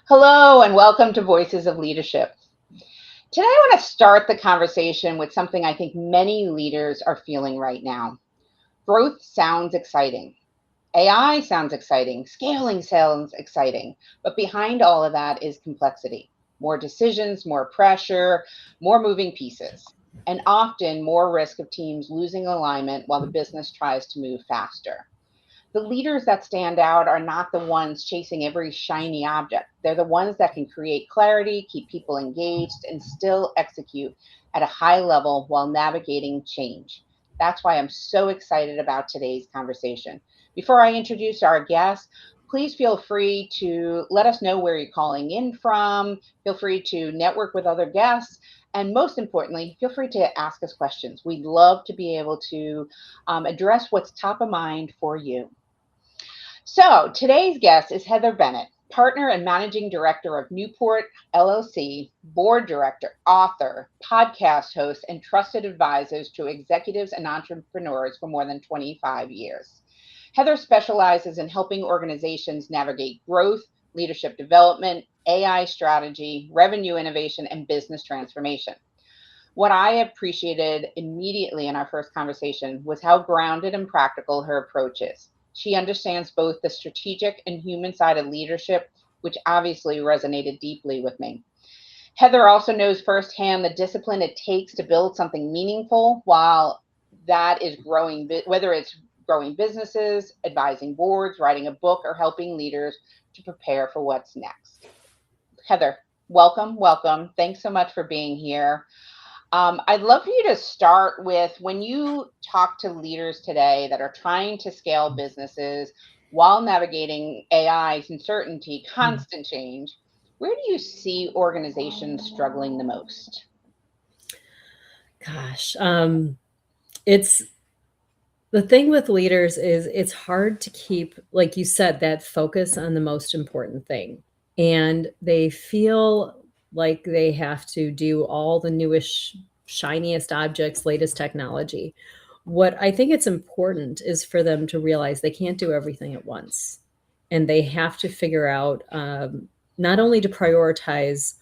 Hello, and welcome to Voices of Leadership. Today, I want to start the conversation with something I think many leaders are feeling right now. Growth sounds exciting. AI sounds exciting. Scaling sounds exciting. But behind all of that is complexity, more decisions, more pressure, more moving pieces, and often more risk of teams losing alignment while the business tries to move faster. The leaders that stand out are not the ones chasing every shiny object. They're the ones that can create clarity, keep people engaged, and still execute at a high level while navigating change. That's why I'm so excited about today's conversation. Before I introduce our guest, please feel free to let us know where you're calling in from. Feel free to network with other guests. And most importantly, feel free to ask us questions. We'd love to be able to address what's top of mind for you. So today's guest is Heather Bennett, partner and managing director of Newport LLC, board director, author, podcast host, and trusted advisors to executives and entrepreneurs for more than 25 years. Heather specializes in helping organizations navigate growth, leadership development, AI strategy, revenue innovation, and business transformation. What I appreciated immediately in our first conversation was how grounded and practical her approach is. She understands both the strategic and human side of leadership, which obviously resonated deeply with me. Heather also knows firsthand the discipline it takes to build something meaningful while that is growing, whether it's growing businesses, advising boards, writing a book, or helping leaders to prepare for what's next. Heather, welcome, welcome. Thanks so much for being here. I'd love for you to start with when you talk to leaders today that are trying to scale businesses while navigating AI's uncertainty, constant change, where do you see organizations struggling the most? Gosh, it's the thing with leaders is it's hard to keep, like you said, that focus on the most important thing. And they feel like they have to do all the newest, shiniest objects, latest technology. What I think it's important is for them to realize they can't do everything at once. And they have to figure out not only to prioritize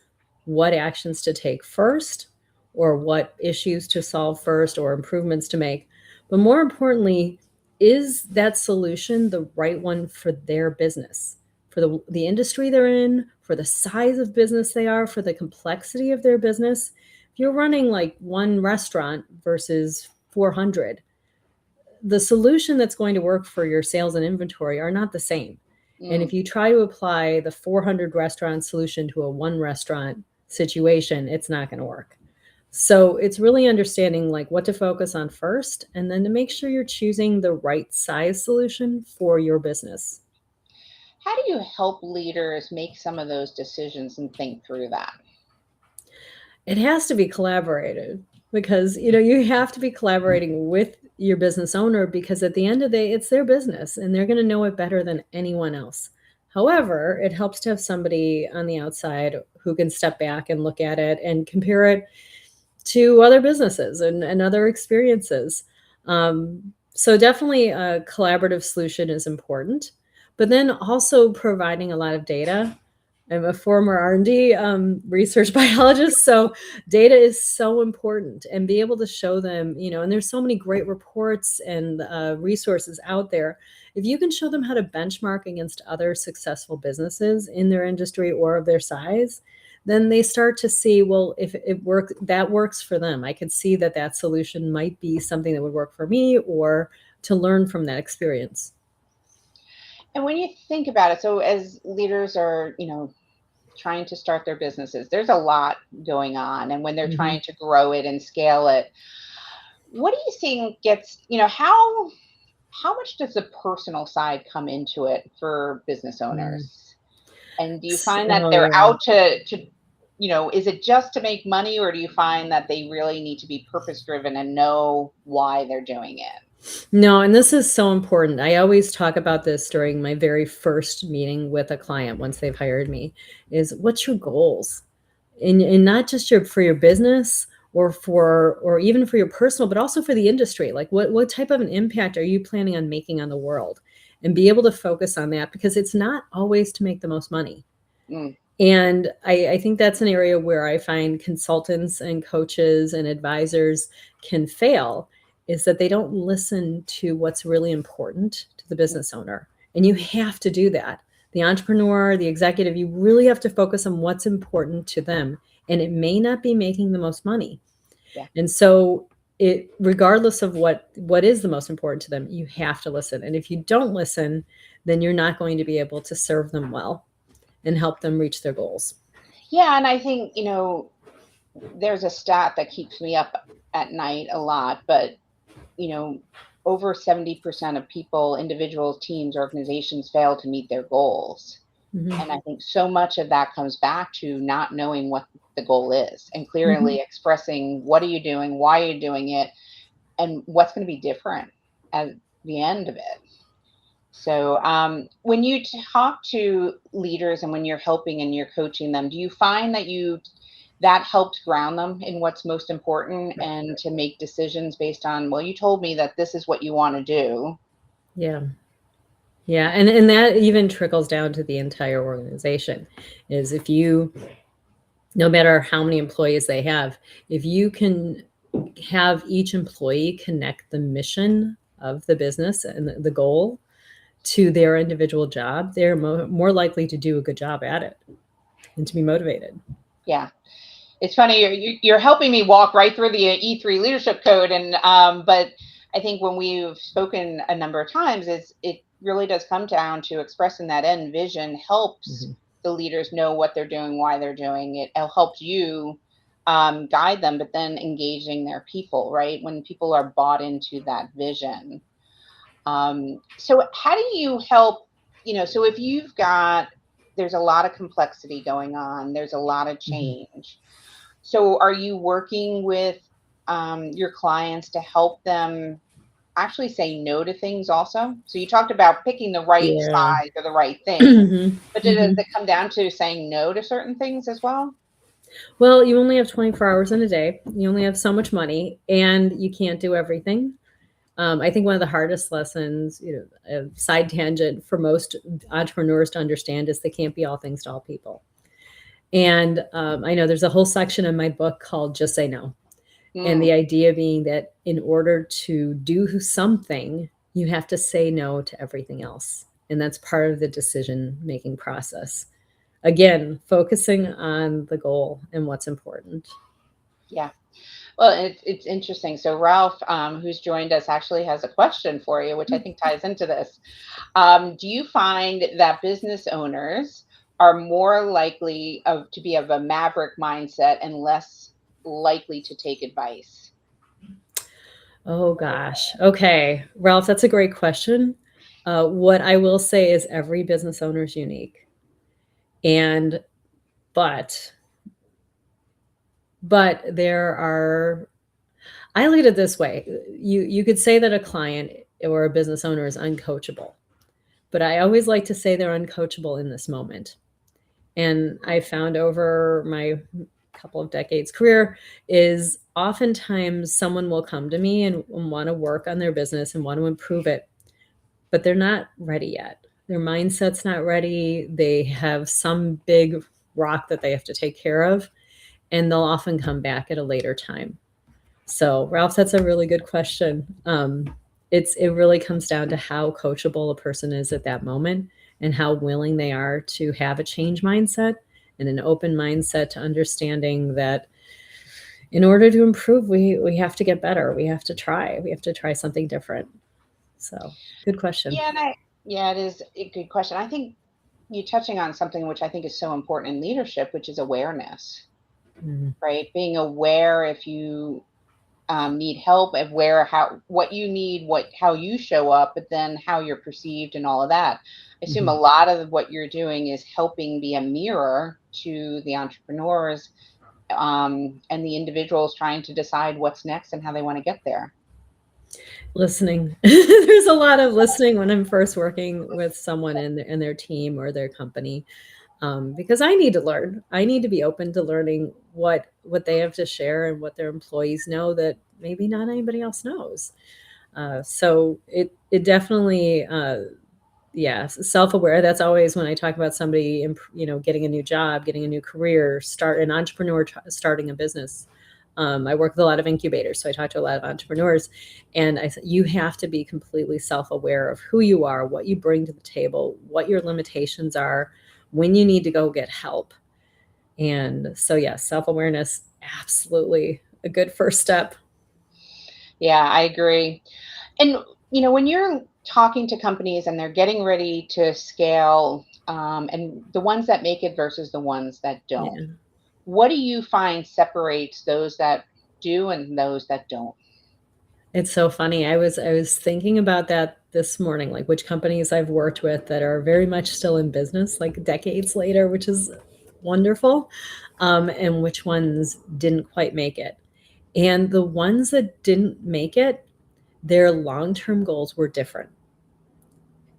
what actions to take first, or what issues to solve first, or improvements to make, but more importantly, is that solution the right one for their business, for the industry they're in, for the size of business they are, for the complexity of their business? If you're running like one restaurant versus 400, the solution that's going to work for your sales and inventory are not the same. And if Mm. you try to apply the 400 restaurant solution to a one restaurant situation, it's not going to work. So it's really understanding like what to focus on first, and then to make sure you're choosing the right size solution for your business. How do you help leaders make some of those decisions and think through that? It has to be collaborated because you have to be collaborating with your business owner, because at the end of the day it's their business and they're going to know it better than anyone else. However, it helps to have somebody on the outside who can step back and look at it and compare it to other businesses and other experiences. So definitely a collaborative solution is important, but then also providing a lot of data. I'm a former R&D research biologist, so data is so important, and be able to show them, and there's so many great reports and resources out there. If you can show them how to benchmark against other successful businesses in their industry or of their size, then they start to see, well, if it works, that works for them. I could see that that solution might be something that would work for me, or to learn from that experience. And when you think about it, so as leaders are, trying to start their businesses, there's a lot going on. And when they're Mhm. trying to grow it and scale it, what do you think gets, how much does the personal side come into it for business Mm. owners? And do you find that Oh, they're yeah. out to is it just to make money, or do you find that they really need to be purpose driven and know why they're doing it? No, and this is so important. I always talk about this during my very first meeting with a client once they've hired me, is what's your goals? And not just for your business, or even for your personal, but also for the industry. Like what type of an impact are you planning on making on the world? And be able to focus on that, because it's not always to make the most money. Mm. And I think that's an area where I find consultants and coaches and advisors can fail, is that they don't listen to what's really important to the business owner. And you have to do that. The entrepreneur, the executive, you really have to focus on what's important to them. And it may not be making the most money. Yeah. And so regardless of what is the most important to them, you have to listen. And if you don't listen, then you're not going to be able to serve them well and help them reach their goals. Yeah, and I think, there's a stat that keeps me up at night a lot, but, over 70% of people, individuals, teams, organizations fail to meet their goals. Mm-hmm. And I think so much of that comes back to not knowing what the goal is and Mm-hmm. clearly expressing what are you doing, why are you doing it, and what's going to be different at the end of it. So, when you talk to leaders and when you're helping and you're coaching them, do you find that helps ground them in what's most important and to make decisions based on, well, you told me that this is what you want to do? Yeah. Yeah. And that even trickles down to the entire organization, is if you, no matter how many employees they have, if you can have each employee connect the mission of the business and the goal to their individual job, they're more likely to do a good job at it and to be motivated. Yeah. It's funny, you're helping me walk right through the E3 leadership code. And, but I think when we've spoken a number of times, it really does come down to expressing that end vision helps the leaders know what they're doing, why they're doing it. It helps you guide them, but then engaging their people, right? When people are bought into that vision. So how do you help, so if there's a lot of complexity going on, there's a lot of change. So are you working with your clients to help them actually say no to things also? So you talked about picking the right Yeah. size or the right thing, but does Mm-hmm. it come down to saying no to certain things as well? Well, you only have 24 hours in a day. You only have so much money, and you can't do everything. I think one of the hardest lessons, a side tangent for most entrepreneurs to understand, is they can't be all things to all people. And I know there's a whole section in my book called Just Say No. And Mm, the idea being that in order to do something, you have to say no to everything else. And that's part of the decision making process. Again, focusing on the goal and what's important. yeah. Well, it's interesting. So Ralph, who's joined us, actually has a question for you, which I think ties into this. Do you find that business owners are more likely to be of a maverick mindset and less likely to take advice? Oh gosh. Okay. Ralph, that's a great question. What I will say is every business owner is unique. And but there are, I look at it this way. You could say that a client or a business owner is uncoachable, but I always like to say they're uncoachable in this moment. And I found over my couple of decades career is oftentimes someone will come to me and want to work on their business and want to improve it, but they're not ready yet. Their mindset's not ready. They have some big rock that they have to take care of, and they'll often come back at a later time. So, Ralph, that's a really good question. It really comes down to how coachable a person is at that moment and how willing they are to have a change mindset and an open mindset to understanding that in order to improve, we have to get better. We have to try something different. So, good question. Yeah, yeah, it is a good question. I think you're touching on something which I think is so important in leadership, which is awareness, Mhm. right? Being aware if you need help, aware what you need, how you show up, but then how you're perceived and all of that. I assume a Mhm. lot of what you're doing is helping be a mirror to the entrepreneurs and the individuals trying to decide what's next and how they want to get there. Listening. There's a lot of listening when I'm first working with someone in their team or their company, because I need to learn. I need to be open to learning what they have to share and what their employees know that maybe not anybody else knows. So it definitely Yes, self-aware. That's always when I talk about somebody, getting a new job, getting a new career, start an entrepreneur, starting a business. I work with a lot of incubators, so I talk to a lot of entrepreneurs, and I said you have to be completely self-aware of who you are, what you bring to the table, what your limitations are, when you need to go get help. And so, yes, self-awareness, absolutely a good first step. Yeah, I agree. And when you're talking to companies and they're getting ready to scale, and the ones that make it versus the ones that don't, Yeah. what do you find separates those that do and those that don't? It's so funny. I was thinking about that this morning, like which companies I've worked with that are very much still in business, like decades later, which is wonderful, and which ones didn't quite make it. And the ones that didn't make it, their long-term goals were different.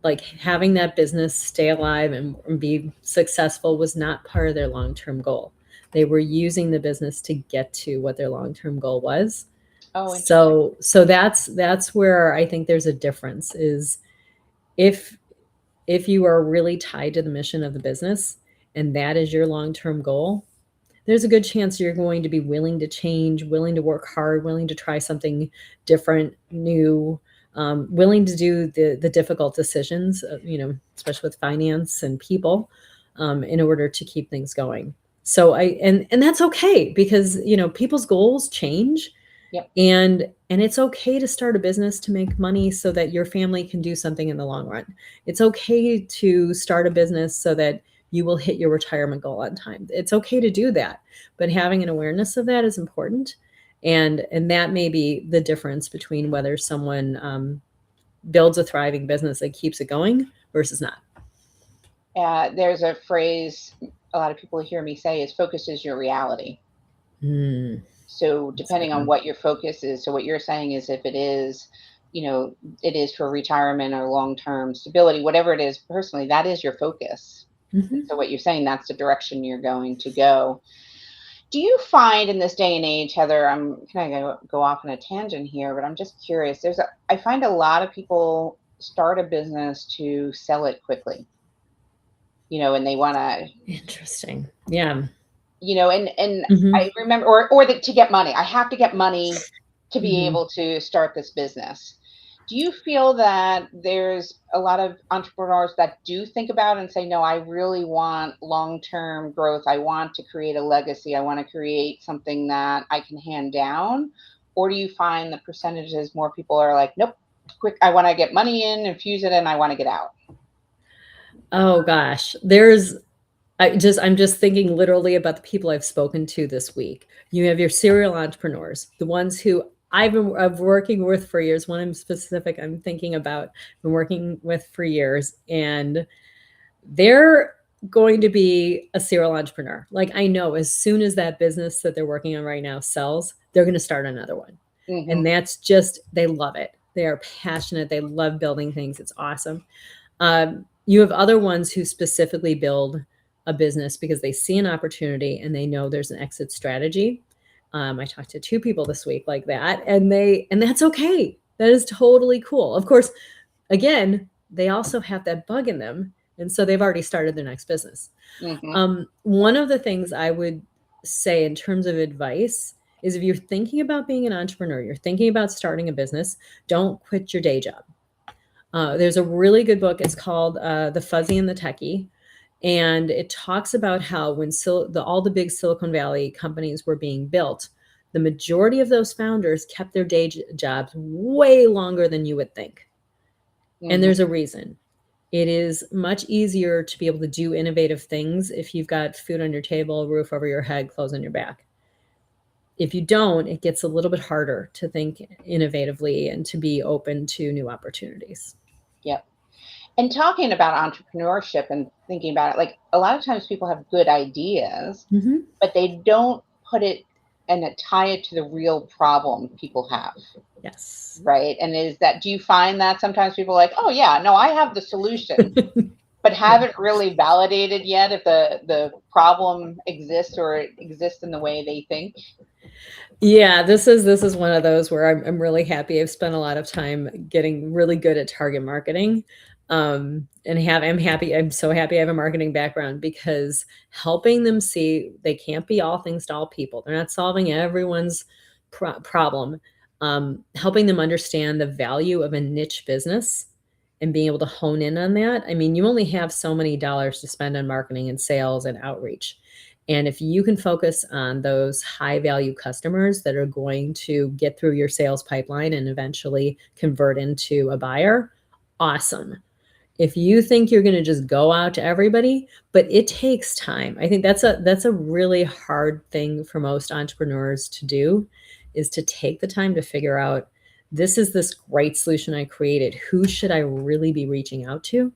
Like having that business stay alive and be successful was not part of their long-term goal. They were using the business to get to what their long-term goal was. Oh, interesting. So that's where I think there's a difference is if if you are really tied to the mission of the business and that is your long-term goal, there's a good chance you're going to be willing to change, willing to work hard, willing to try something different, new, willing to do the difficult decisions, especially with finance and people, in order to keep things going. So and that's okay because people's goals change, Yep. and it's okay to start a business to make money so that your family can do something in the long run. It's okay to start a business so that you will hit your retirement goal on time. It's okay to do that, but having an awareness of that is important, and that may be the difference between whether someone builds a thriving business that keeps it going versus not. There's a phrase a lot of people hear me say is focus is your reality. Mm, So that's a depending good on one. what your focus is, so what you're saying is if it is, it is for retirement or long-term stability, whatever it is, personally, that is your focus. And Mhm. so what you're saying, that's the direction you're going to go. Do you find in this day and age, Heather, I'm kind of going to go off on a tangent here, but I'm just curious. I find a lot of people start a business to sell it quickly, and they want to, Interesting. Yeah. and Mhm. I remember, or to get money. I have to get money to be Mhm. able to start this business. Do you feel that there's a lot of entrepreneurs that do think about and say, no, I really want long-term growth. I want to create a legacy. I want to create something that I can hand down. Or do you find the percentages more people are like, nope, quick, I want to get money in, infuse it, and I want to get out? Oh gosh, I'm just thinking literally about the people I've spoken to this week. You have your serial entrepreneurs, the ones who I've working with for years. One in specific I'm thinking about, been working with for years, and they're going to be a serial entrepreneur. Like I know as soon as that business that they're working on right now sells, they're going to start another one. Hmm. And that's just, they love it. They are passionate. They love building things. It's awesome. You have other ones who specifically build a business because they see an opportunity and they know there's an exit strategy. I talked to two people this week like that, and that's okay. That is totally cool. Of course, again, they also have that bug in them, and so they've already started their next business. Hmm. One of the things I would say in terms of advice is if you're thinking about being an entrepreneur, you're thinking about starting a business, don't quit your day job. There's a really good book. It's called The Fuzzy and the Techie. And it talks about how when all the big Silicon Valley companies were being built, the majority of those founders kept their jobs way longer than you would think. And Hmm. there's a reason. It is much easier to be able to do innovative things if you've got food on your table, a roof over your head, clothes on your back. If you don't, it gets a little bit harder to think innovatively and to be open to new opportunities. Yep. And talking about entrepreneurship and thinking about it, like a lot of times people have good ideas, Mhm. but they don't put it and tie it to the real problem people have, Yes. right? And do you find that sometimes people are like, oh yeah, no, I have the solution, but Yeah. haven't really validated yet if the problem exists or it exists in the way they think? Yeah, this is one of those where I'm really happy. I've spent a lot of time getting really good at target marketing. I'm so happy I have a marketing background, because helping them see they can't be all things to all people. They're not solving everyone's problem. Helping them understand the value of a niche business and being able to hone in on that. I mean, you only have so many dollars to spend on marketing and sales and outreach. And if you can focus on those high value customers that are going to get through your sales pipeline and eventually convert into a buyer, awesome. If you think you're going to just go out to everybody, but it takes time. I think that's a really hard thing for most entrepreneurs to do, is to take the time to figure out, this great solution I created. Who should I really be reaching out to?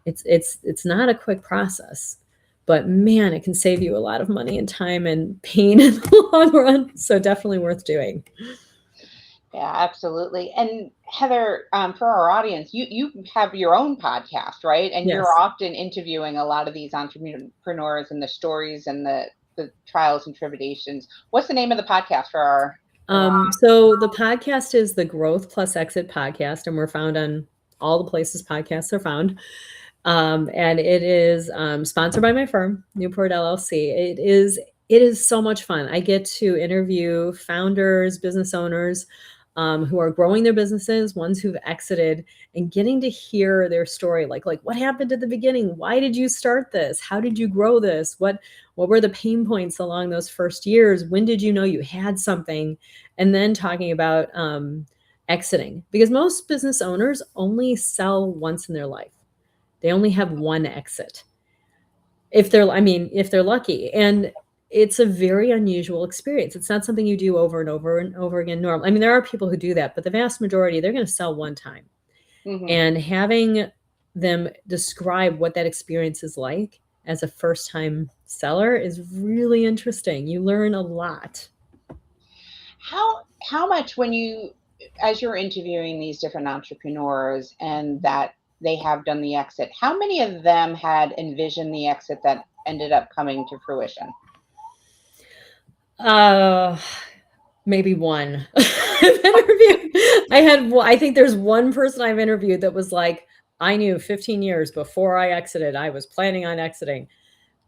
It's not a quick process, but man, it can save you a lot of money and time and pain in the long run. So definitely worth doing. Yeah, absolutely. And Heather, for our audience, you have your own podcast, right? And Yes. you're often interviewing a lot of these entrepreneurs and the stories and the trials and tribulations. What's the name of the podcast for our? So the podcast is the Growth Plus Exit podcast, and we're found on all the places podcasts are found. And it is sponsored by my firm, Newport LLC. It is so much fun. I get to interview founders, business owners who are growing their businesses, ones who've exited, and getting to hear their story. Like what happened at the beginning? Why did you start this? How did you grow this? What were the pain points along those first years? When did you know you had something? And then talking about exiting, because most business owners only sell once in their life. They only have one exit. If they're lucky. And it's a very unusual experience. It's not something you do over and over and over again. Normally, I mean, there are people who do that, but the vast majority, they're going to sell one time. Mm-hmm. And having them describe what that experience is like as a first-time seller is really interesting. You learn a lot. How much, as you're interviewing these different entrepreneurs and that they have done the exit, how many of them had envisioned the exit that ended up coming to fruition? Maybe one. I think there's one person I've interviewed that was like, I knew 15 years before I exited, I was planning on exiting.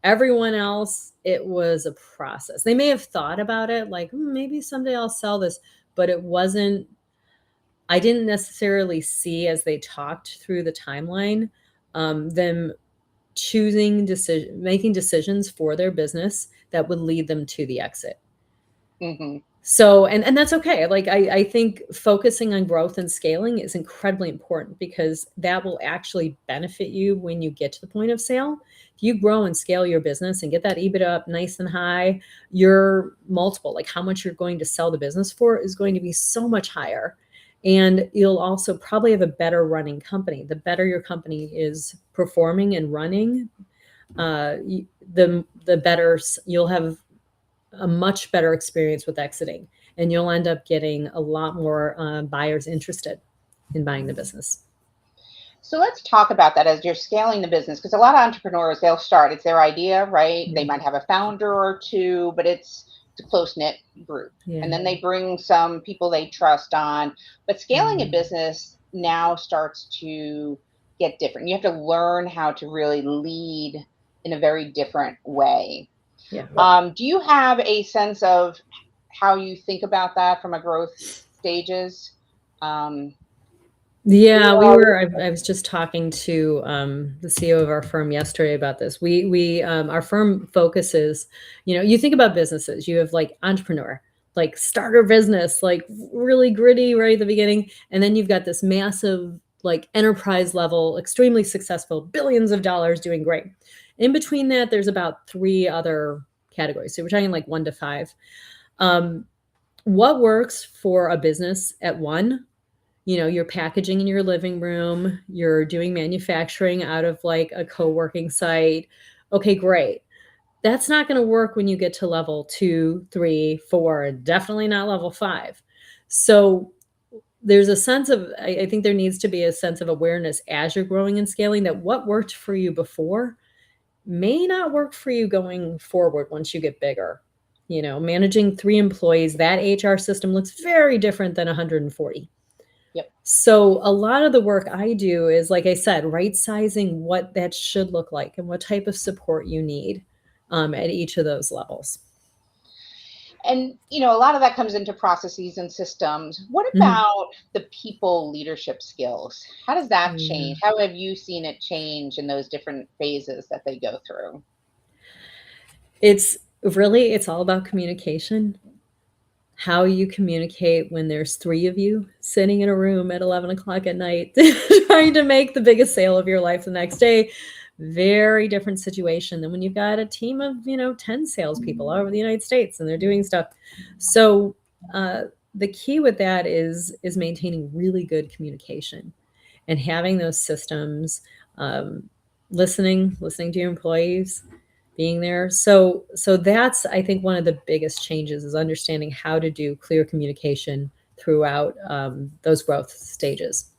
Everyone else, it was a process. They may have thought about it like, maybe someday I'll sell this, but it wasn't, I didn't necessarily see, as they talked through the timeline, them making decisions for their business that would lead them to the exit. Mm-hmm. So, and that's okay. Like, I think focusing on growth and scaling is incredibly important, because that will actually benefit you when you get to the point of sale. If you grow and scale your business and get that EBITDA up nice and high, your multiple, like how much you're going to sell the business for, is going to be so much higher. And you'll also probably have a better running company. The better your company is performing and running, the better you'll have a much better experience with exiting, and you'll end up getting a lot more buyers interested in buying the business. So let's talk about that as you're scaling the business, because a lot of entrepreneurs, it's their idea, right? Yeah. They might have a founder or two, but it's a close-knit group. Yeah. And then they bring some people they trust on. But scaling a business now starts to get different. You have to learn how to really lead in a very different way. Yeah. Do you have a sense of how you think about that from a growth stages? Yeah, I was just talking to the CEO of our firm yesterday about this. Our firm focuses, you think about businesses, you have like entrepreneur, like starter business, like really gritty right at the beginning. And then you've got this massive, like enterprise level, extremely successful, billions of dollars, doing great. In between that, there's about 3 other categories. So we're talking like 1 to 5. What works for a business at 1? You're packaging in your living room, you're doing manufacturing out of like a co-working site. Okay, great. That's not going to work when you get to level 2, 3, 4, definitely not level 5. So there's a sense of, I think there needs to be a sense of awareness as you're growing and scaling, that what worked for you before may not work for you going forward once you get bigger. Managing 3 employees, that HR system looks very different than 140. Yep. So a lot of the work I do is, like I said, right sizing what that should look like and what type of support you need at each of those levels. And a lot of that comes into processes and systems. What Mhm. about the people leadership skills? How does that Yeah. change? How have you seen it change in those different phases that they go through? It's all about communication. How you communicate when there's 3 of you sitting in a room at 11 o'clock at night trying to make the biggest sale of your life the next day. Very different situation than when you've got a team of, 10 salespeople all over the United States and they're doing stuff. So, uh, the key with that is maintaining really good communication and having those systems, um, listening to your employees, being there. So that's, I think, one of the biggest changes is understanding how to do clear communication throughout those growth stages.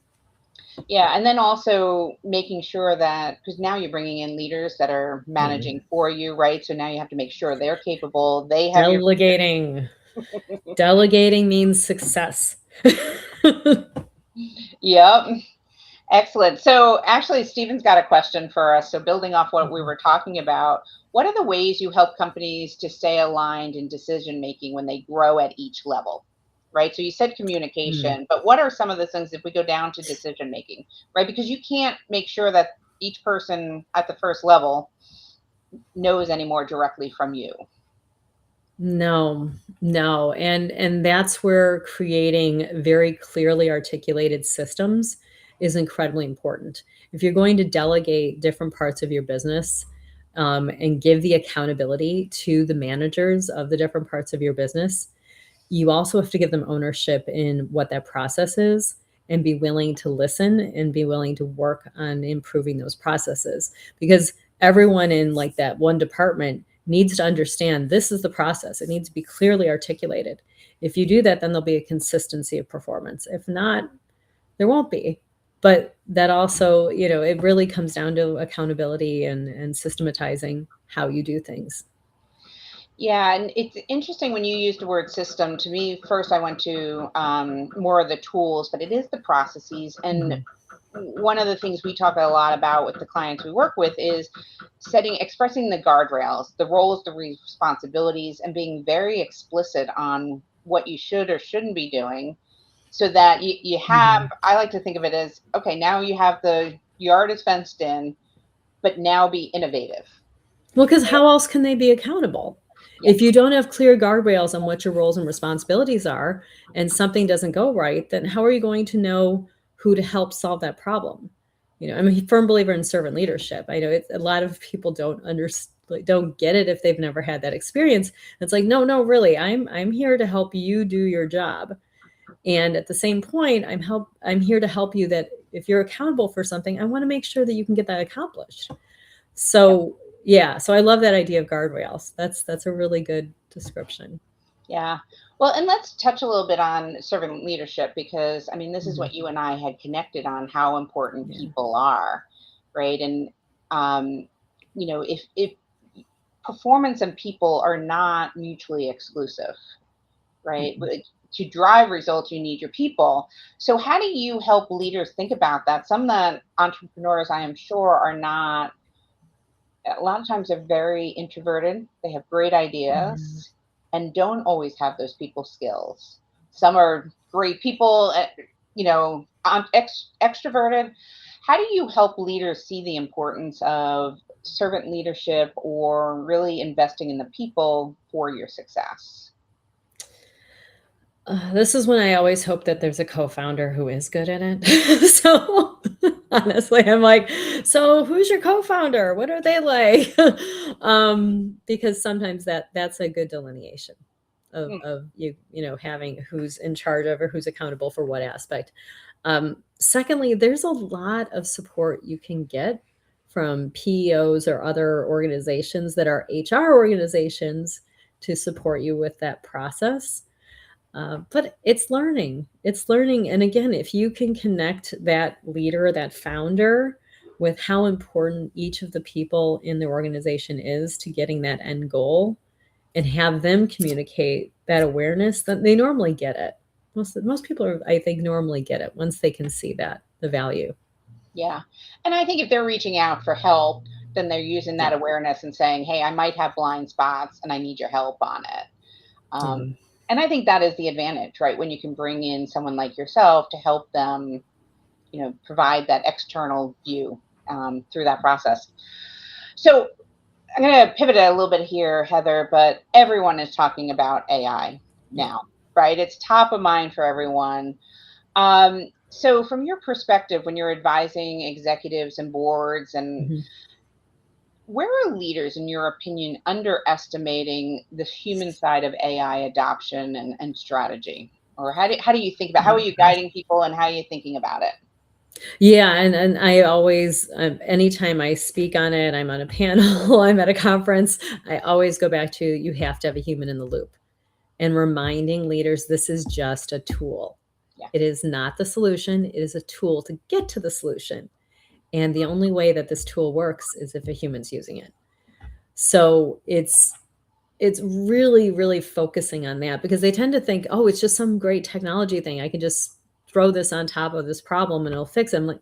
Yeah, and then also making sure that, because now you're bringing in leaders that are Yeah. managing for you, right? So now you have to make sure they're capable, they have your. Delegating. Delegating means success. Yep. Excellent. So actually, Stephen's got a question for us. So building off what we Mhm. were talking about, what are the ways you help companies to stay aligned in decision making when they grow at each level? Right. So you said Mm. communication, but what are some of the things if we go down to decision making, right? Because you can't make sure that each person at the first level knows any more directly from you. No, no, and that's where creating very clearly articulated systems is incredibly important. If you're going to delegate different parts of your business, and give the accountability to the managers of the different parts of your business, you also have to give them ownership in what that process is and be willing to listen and be willing to work on improving those processes, because everyone in like that one department needs to understand this is the process. It needs to be clearly articulated. If you do that, then there'll be a consistency of performance. If not, there won't be. But that also, it really comes down to accountability and systematizing how you do things. Yeah, and it's interesting when you use the word system. To me, first I went to more of the tools, but it is the processes. And Mhm. one of the things we talk a lot about with the clients we work with is expressing the guardrails, the roles, the responsibilities, and being very explicit on what you should or shouldn't be doing so that you have, Mhm. I like to think of it as, okay, now you have the yard is fenced in, but now be innovative. Well, because how else can they be accountable? Yeah. If you don't have clear guardrails on what your roles and responsibilities are and something doesn't go right, then how are you going to know who to help solve that problem? I'm a firm believer in servant leadership. I know a lot of people don't get it if they've never had that experience. It's like, no, no, really, I'm here to help you do your job. And at the same point, I'm here to help you that if you're accountable for something, I want to make sure that you can get that accomplished. Yeah. So, yeah, so I love that idea of guardrails. That's a really good description. Yeah. Well, and let's touch a little bit on servant leadership because I mean, this is Mhm. what you and I had connected on how important Yeah. people are, right? And um, if performance and people are not mutually exclusive, right? Mm-mm. To drive results, you need your people. So, how do you help leaders think about that? Some of the entrepreneurs, I am sure, are not a lot of times they're very introverted. They have great Yeah. ideas and don't always have those people skills. Some are great people, extroverted. How do you help leaders see the importance of servant leadership or really investing in the people for your success? This is when I always hope that there's a co-founder who is good at it. So, honestly, I'm like, "So, who's your co-founder? What are they like?" Because sometimes that's a good delineation Mm. of having who's in charge of or who's accountable for what aspect. Secondly, there's a lot of support you can get from PEOs or other organizations that are HR organizations to support you with that process. But it's learning. It's learning. And again, if you can connect that leader, that founder, with how important each of the people in the organization is to getting that end goal and have them communicate that awareness, then they normally get it. Most people are, I think, normally get it once they can see that the value. Yeah. And I think if they're reaching out for help, then they're using that Yeah. awareness and saying, hey, I might have blind spots and I need your help on it. Yeah. And I think that is the advantage, right? When you can bring in someone like yourself to help them, provide that external view through that process. So I'm going to pivot a little bit here, Heather, but everyone is talking about AI Yeah. now, right? It's top of mind for everyone. So, from your perspective, when you're advising executives and boards, and Mhm. where are leaders, in your opinion, underestimating the human side of AI adoption and strategy? Or how do you think about, how are Oh you gosh. guiding people and how are you thinking about it? Yeah, and I always, anytime I speak on it, I'm on a panel, I'm at a conference, I always go back to you have to have a human in the loop and reminding leaders this is just a tool. Yeah. It is not the solution. It is a tool to get to the solution. And the only way that this tool works is if a human's using it. So it's really, really focusing on that because they tend to think, oh, it's just some great technology thing. I can just throw this on top of this problem and it'll fix it. I'm like,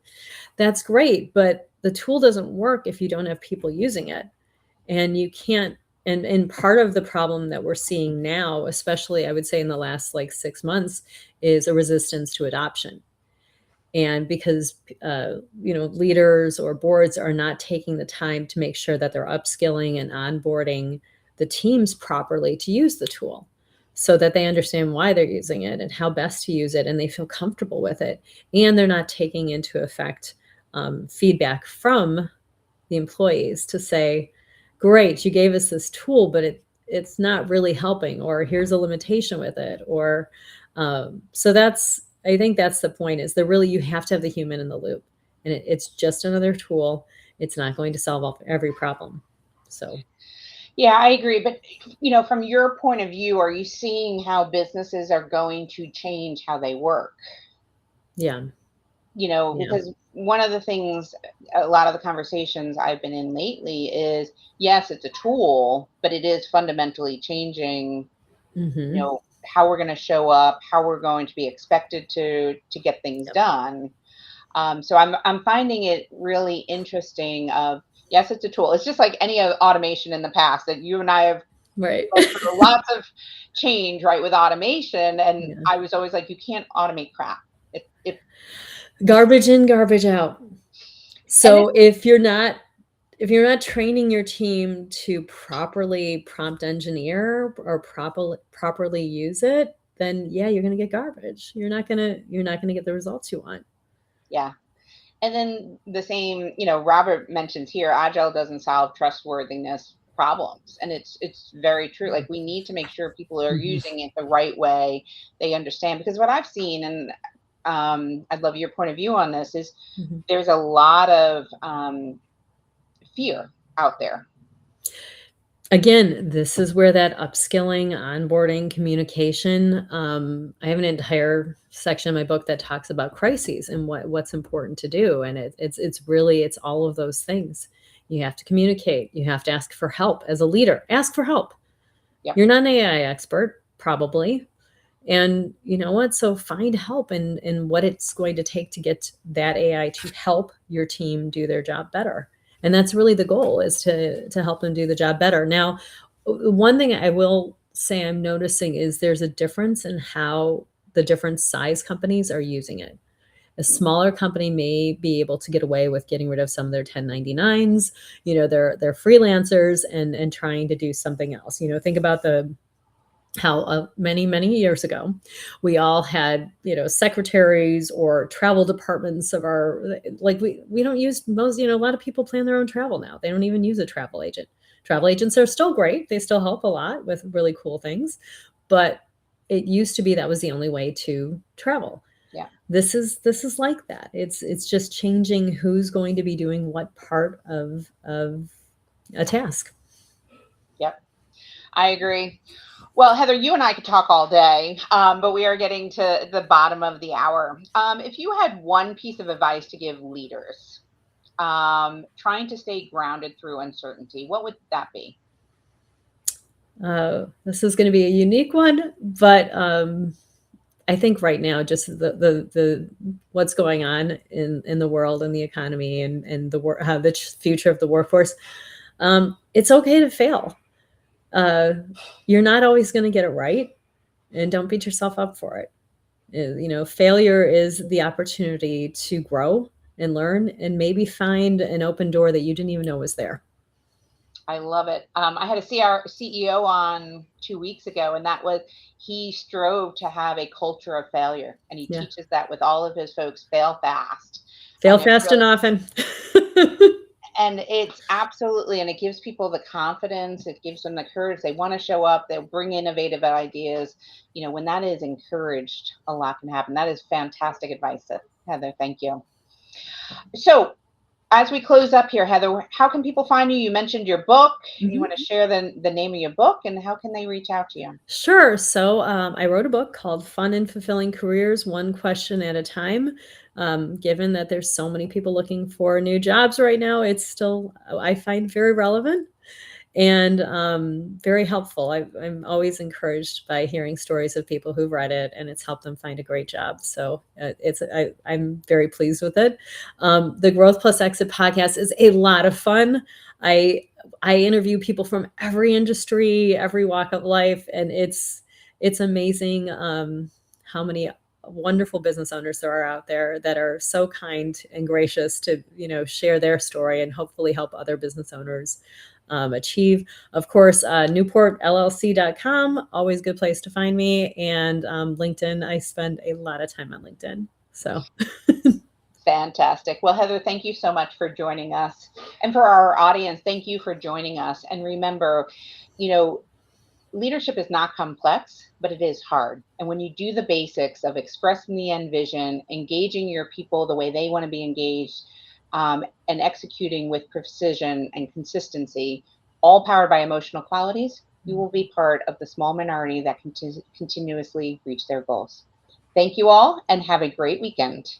that's great, but the tool doesn't work if you don't have people using it. And you can't, and part of the problem that we're seeing now, especially I would say in the last like 6 months, is a resistance to adoption. And because leaders or boards are not taking the time to make sure that they're upskilling and onboarding the teams properly to use the tool so that they understand why they're using it and how best to use it and they feel comfortable with it, and they're not taking into effect feedback from the employees to say, great, you gave us this tool, but it's not really helping, or here's a limitation with it, or so that's, I think that's the point, is that really you have to have the human in the loop, and it's just another tool. It's not going to solve every problem. So Yeah, I agree. But, from your point of view, are you seeing how businesses are going to change how they work? yeah, yeah, Because one of the things, a lot of the conversations I've been in lately is, yes, it's a tool, but it is fundamentally changing, hmm, how we're going to show up, how we're going to be expected to get things yep, done. So I'm finding it really interesting. Of yes, it's a tool. It's just like any automation in the past that you and I have right. gone through lots of change, right, with automation, and Yeah. I was always like, you can't automate crap. It Garbage in, garbage out. and it So if you're not training your team to properly prompt engineer or properly use it, then yeah, you're going to get garbage. You're not going to get the results you want. Yeah. And then the same, Robert mentions here, agile doesn't solve trustworthiness problems. And it's very true. Like, we need to make sure people are Mhm. using it the right way. They understand, because what I've seen, and I'd love your point of view on this, is Mhm. there's a lot of fear out there. Again, this is where that upskilling, onboarding, communication. I have an entire section in my book that talks about crises and what's important to do, and it's really it's all of those things. You have to communicate. You have to ask for help as a leader. Ask for help. Yep. You're not an AI expert, probably, and you know what? So find help in what it's going to take to get that AI to help your team do their job better. And that's really the goal, is to help them do the job better. Now, one thing I will say I'm noticing is there's a difference in how the different size companies are using it. A smaller company may be able to get away with getting rid of some of their 1099s, their freelancers, and trying to do something else. Think about the how many years ago we all had secretaries or travel departments of our, like we don't use most, a lot of people plan their own travel now. They don't even use a travel agent. Travel agents are still great. They still help a lot with really cool things, but it used to be that was the only way to travel. Yeah. This is like that. It's just changing who's going to be doing what part of a task. Yep. I agree. Well, Heather, you and I could talk all day, but we are getting to the bottom of the hour. If you had one piece of advice to give leaders trying to stay grounded through uncertainty, what would that be? This is going to be a unique one, but I think right now, just the what's going on in the world and the economy and how the future of the workforce, it's okay to fail. You're not always going to get it right, and don't beat yourself up for it. Failure is the opportunity to grow and learn and maybe find an open door that you didn't even know was there. I love it. I had a our CEO on 2 weeks ago, and that was he strove to have a culture of failure, and he Yeah. teaches that with all of his folks. Fail fast. Fail And it fast and really, often. and it's absolutely, and it gives people the confidence. It gives them the courage. They want to show up. They'll bring innovative ideas. When that is encouraged, a lot can happen. That is fantastic advice, Heather. Thank you. So, as we close up here, Heather, how can people find you? You mentioned your book. You want to share the name of your book, and how can they reach out to you? Sure. So I wrote a book called Fun and Fulfilling Careers, One Question at a Time. Given that there's so many people looking for new jobs right now, it's still, I find, very relevant and very helpful. I'm always encouraged by hearing stories of people who've read it, and it's helped them find a great job. So I'm very pleased with it. The Growth Plus Exit podcast is a lot of fun. I interview people from every industry, every walk of life, and it's amazing how many wonderful business owners there are out there that are so kind and gracious to share their story and hopefully help other business owners achieve. Of course, newportllc.com, always a good place to find me. And LinkedIn, I spend a lot of time on LinkedIn. So Fantastic. Well, Heather, thank you so much for joining us. And for our audience, thank you for joining us. And remember, leadership is not complex, but it is hard. And when you do the basics of expressing the end vision, engaging your people the way they want to be engaged, and executing with precision and consistency, all powered by emotional qualities, you will be part of the small minority that continuously reach their goals. Thank you all, and have a great weekend.